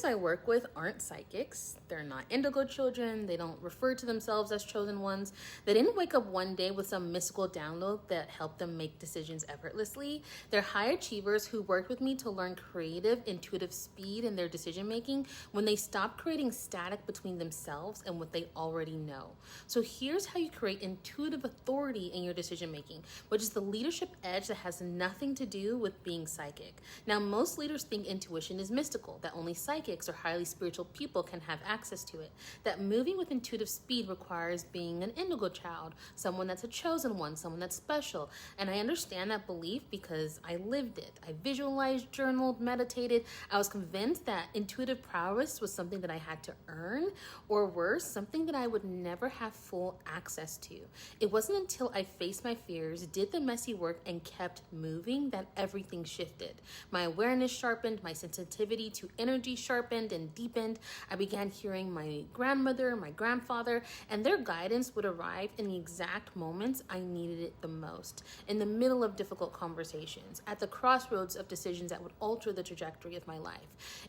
leaders I work with aren't psychics. They're not indigo children. They don't refer to themselves as chosen ones. They didn't wake up one day with some mystical download that helped them make decisions effortlessly. They're high achievers who worked with me to learn creative, intuitive speed in their decision making when they stopped creating static between themselves and what they already know. So here's how you create intuitive authority in your decision making, which is the leadership edge that has nothing to do with being psychic. Now, most leaders think intuition is mystical, that only psychics or highly spiritual people can have access to it, that moving with intuitive speed requires being an indigo child, someone that's a chosen one, someone that's special. And I understand that belief because I lived it. I visualized, journaled, meditated. I was convinced that intuitive prowess was something that I had to earn, or worse, something that I would never have full access to. It wasn't until I faced my fears, did the messy work, and kept moving that everything shifted. My awareness sharpened, my sensitivity to energy sharpened and deepened. I began hearing my grandmother, my grandfather, and their guidance would arrive in the exact moments I needed it the most, in the middle of difficult conversations, at the crossroads of decisions that would alter the trajectory of my life.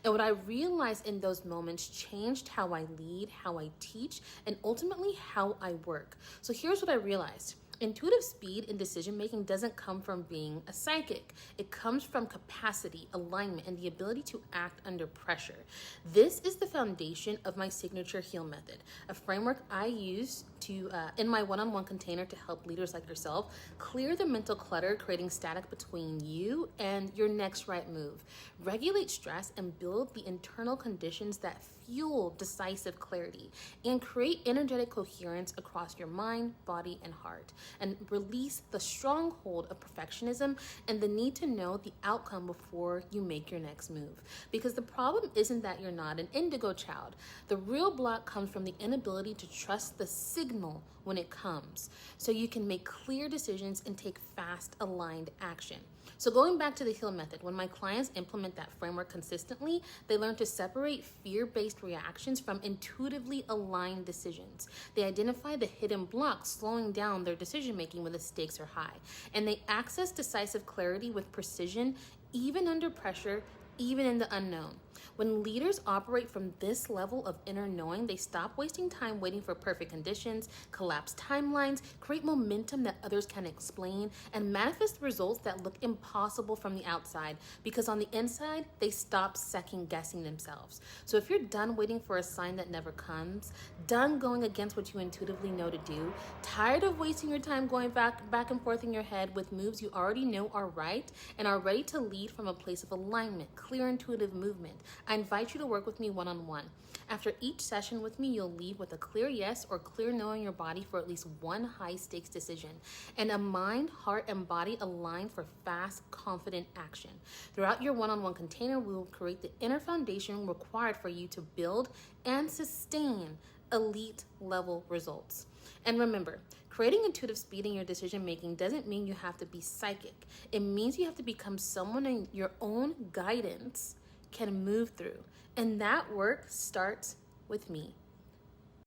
And what I realized in those moments changed how I lead, how I teach, and ultimately how I work. So here's what I realized. Intuitive speed in decision making doesn't come from being a psychic. It comes from capacity, alignment, and the ability to act under pressure. This is the foundation of my signature HEAL method, a framework I use to in my one-on-one container to help leaders like yourself clear the mental clutter creating static between you and your next right move, regulate stress, and build the internal conditions that fuel decisive clarity, and create energetic coherence across your mind, body, and heart, and release the stronghold of perfectionism and the need to know the outcome before you make your next move. Because the problem isn't that you're not an indigo child. The real block comes from the inability to trust the signal when it comes, so you can make clear decisions and take fast, aligned action. So going back to the HEAL method, when my clients implement that framework consistently, they learn to separate fear-based reactions from intuitively aligned decisions. They identify the hidden blocks slowing down their decision-making when the stakes are high. And they access decisive clarity with precision, even under pressure, even in the unknown. When leaders operate from this level of inner knowing, they stop wasting time waiting for perfect conditions, collapse timelines, create momentum that others can explain, and manifest results that look impossible from the outside, because on the inside, they stop second guessing themselves. So if you're done waiting for a sign that never comes, done going against what you intuitively know to do, tired of wasting your time going back and forth in your head with moves you already know are right, and are ready to lead from a place of alignment, clear intuitive movement, I invite you to work with me one-on-one. After each session with me, you'll leave with a clear yes or clear no in your body for at least one high-stakes decision, and a mind, heart, and body aligned for fast, confident action. Throughout your one-on-one container, we will create the inner foundation required for you to build and sustain elite level results. And remember, creating intuitive speed in your decision making doesn't mean you have to be psychic. It means you have to become someone in your own guidance can move through. And that work starts with me.